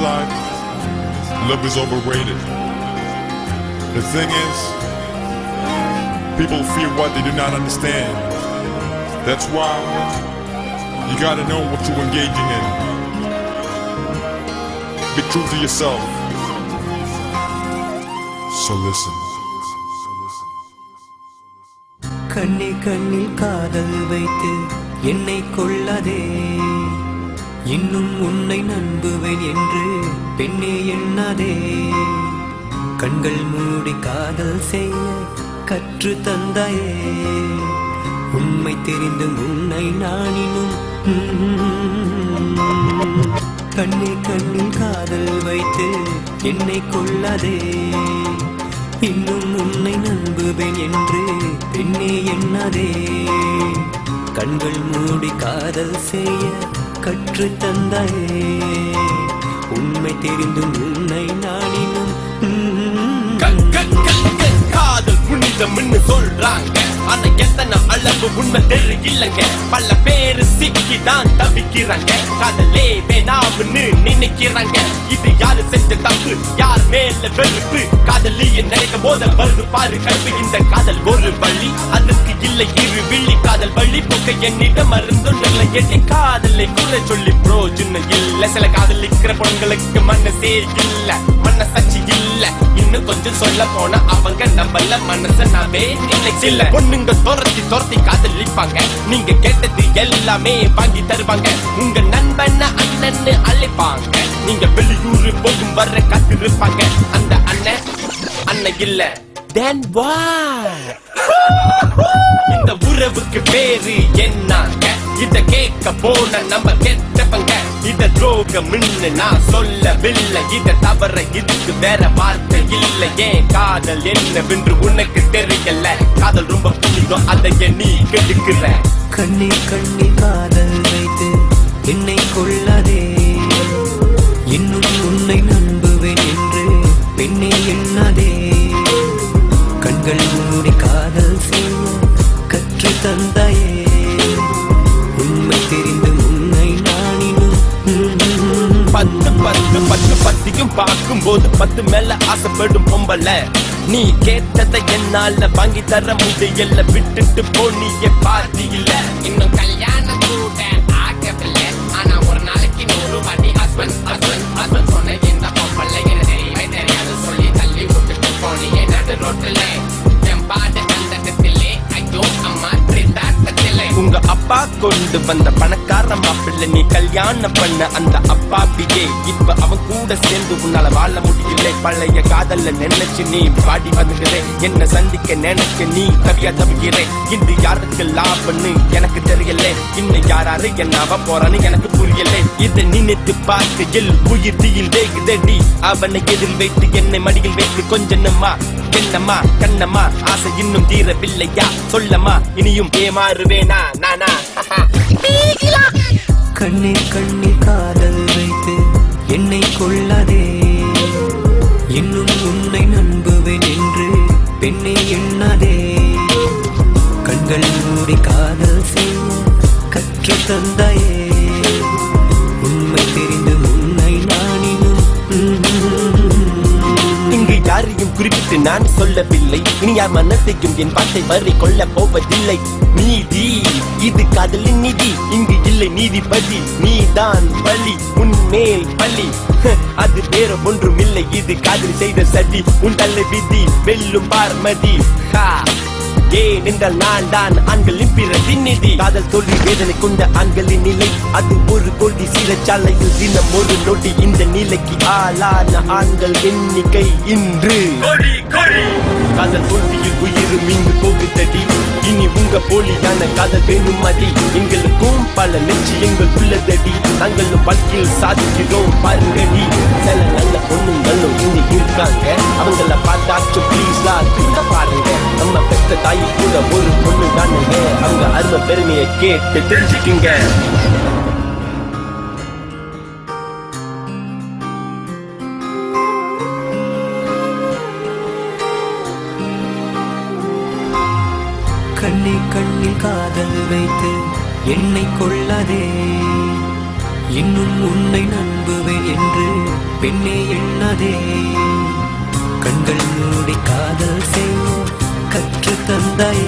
side, love is overrated. The thing is, people fear what they do not understand. That's why you gotta know what you're engaging in. Be true to yourself. So listen. கண்ணே கண்ணில் காதல் வைத்து என்னை கொள்ளாதே, இன்னும் உன்னை நம்புவேன் என்று பெண்ணே எண்ணாதே. கண்கள் மூடி காதல் செய்ய கற்று தந்தாயே, உண்மை தெரிந்தும் உன்னை நானினும். கண்ணே கண்ணில் காதல் வைத்து என்னை கொள்ளாதே, இன்னும் உன்னை நம்புவேன் என்று பெண்ணே எண்ணாதே. கண்கள் மூடி காதல் செய்ய கற்று தந்தாயே, உண்மை தெரிந்தும் உன்னை நானினும். காதல் புனிதம்னு சொல்றாங்க, ஆனா எத்தனை அளவு உண்மை தெரியலங்க. பல பேரு சிக்கிதான் தவிக்கிறாங்க, காதலே வேணாம்னு நினைக்கிறாங்க. இது யாரு செஞ்ச தப்பு, யார் மேல வெறுப்பு, காதலிய நினைக்கும் போத வருது பாரு கருப்பு. இந்த காதல் ஒரு வழி, அதுக்கு இல்லை இரு விழி. காதல் வழி போக்க என்னிடம் மருந்துள்ள எண்ணி காதலை குறை சொல்லி பிரோஜனம் இல்ல. சில காதலிக்கிற பொண்களுக்கு மனசே இல்ல, மனசாட்சி இல்ல. இன்னும் கொஞ்சம் சொல்ல போனா அவங்க நம்மள மனச நாமே நினைச்சில்ல. பொண்ணுங்க துரத்தி துரத்தி காதலிப்பாங்க, நீங்க கேட்டது எல்லாமே வாங்கி தருவாங்க. உங்க நண்பன் அண்ணன்னு அழைப்பாங்க, நீங்க வெளியூர் போகும் வர காத்திருப்பாங்க. அந்த அண்ணன் அண்ணன் இல்ல, then what? இந்த உறவுக்கு பேரு என்னங்க? இத கேட்க போன நம்ம கெட்டவங்க. இத துரோகம்னு நான் சொல்லவில்லை, இத தவற இதுக்கு வேற வார்த்தை இல்லை. ஏன் காதல் என்னவென்று உனக்கு தெரியல? காதல் ரொம்ப புனிதம், அதைய நீ கெடுக்கிற. கண்ணே கண்ணில் காதல் வைத்து என்னை கொள்ளாதே, இன்னும் உன்னை நம்புவேன் என்று பெண்ணே எண்ணாதே. கண்கள் மூடி காதல் செய்ய கற்று தந்தாயே, உண்மை தெரிந்து உன்னை நானினும். பத்து பத்து பத்து பத்தியும் பார்க்கும் போது 10 மேல ஆசைப்படும் பொம்பல. நீ கேட்டதை என்னால வாங்கி தர முடியல, விட்டுட்டு போனிய பாதி இல்ல. இன்னும் கல்யாணம் கூட ஆகவில்லை, ஆனா ஒரு நாளைக்கு 100 வாட்டி ஹஸ்பண்ட் ஹஸ்பண்ட் ஹஸ்பண்ட் சொன்ன இந்த பொம்பளை தெரியவே தெரியாது சொல்லி தள்ளி விட்டுட்டு போனியே நடு ரோட்டுல. என் பாடு கண்டத்திலே ஐயோ அம்மா திண்டாட்டத்திலே. உங்க அப்பா கொண்டு வந்த பணக்கார மாப்பிள்ளை, நீ கல்யாணம் பண்ண அந்த அப்பாப்பியே இப்ப அவன் கூட சேர்ந்து உன்னால வாழ முடியல. பழைய காதல்ல நினைச்சு நீ பாடி வந்துகிறே, என்ன சந்திக்க நினைக்க நீ தவியா தவிக்கிறே. இன்று யாருக்கு லாபம்னு எனக்கு தெரியல, இன்னும் யாராரு என்ன போறான்னு எனக்கு புரியல. இதை நினைத்து பார்க்கையில் உயிர் தீயில் வேகுதடி. அவனை எதில் வைத்து என்னை மடியில் வைத்து கொஞ்சமா என்னம்மா கண்ணம்மா ஆசை இன்னும் தீரவில்லையா? சொல்லம்மா இனியும் ஏமாறுவேனா நானா? கண்ணே கண்ணில் காதல் வைத்து என்னை கொள்ளாதே, இன்னும் உன்னை நம்புவேன் என்று பெண்ணை எண்ணாதே. கண்கள் மூடி காதல் செய்ய கற்று தந்தாயே, உண்மை தெரிந்து உன்னை நானினும். இங்கு யாரையும் குறிப்பிட்டு நான் சொல்லவில்லை, இனி யார் மனத்தையும் என் வார்த்தை வரை கொள்ள போவதில்லை. நீதி இது காதலின் நீதி, இங்கு இல்லை நீதிபதி. நீதான் பலி, உன்மேல் பலி, அது வேற ஒன்றும் இல்லை. இது காதல் செய்த சதி, உன் தலை விதி வெல்லும் பார்மதி. ஏன் என்றால் நான் தான் ஆண்களின் பிரதிநிதி. காதல் தோல்வி வேதனை கொண்ட ஆண்களின் நிலை, அது ஒரு கோடி சிறைச்சாலையில் தினம் ஒரு நொடி. இந்த நிலைக்கு ஆளான ஆண்கள் எண்ணிக்கை இன்று காதல் தோல்வியில் உயிரும் இங்கு போகுதடி. இனி உங்க போலியான காதல் வேணும் மதி. எங்களுக்கும் பல லட்சியங்கள் உள்ளதடி, நாங்களும் வாழ்க்கையில் சாதிக்கிறோம் பாருங்கடி. சில நல்ல பொண்ணுங்களும் இங்க இருக்காங்க, அவங்கள பார்த்தாச்சும் ப்ளீஸ்லா கூட பாருங்க. நம்ம பெற்ற தாய் கூட ஒரு பொண்ணு தானுங்க, அவங்க அருமை பெருமையை கேட்டு தெரிஞ்சுக்குங்க. கண்ணே கண்ணில் காதல் வைத்து என்னை கொள்ளாதே, இன்னும் உன்னை நம்புவேன் என்று பெண்ணே எண்ணாதே கண்கள் மூடி காதல் செய் கற்று தந்தாயே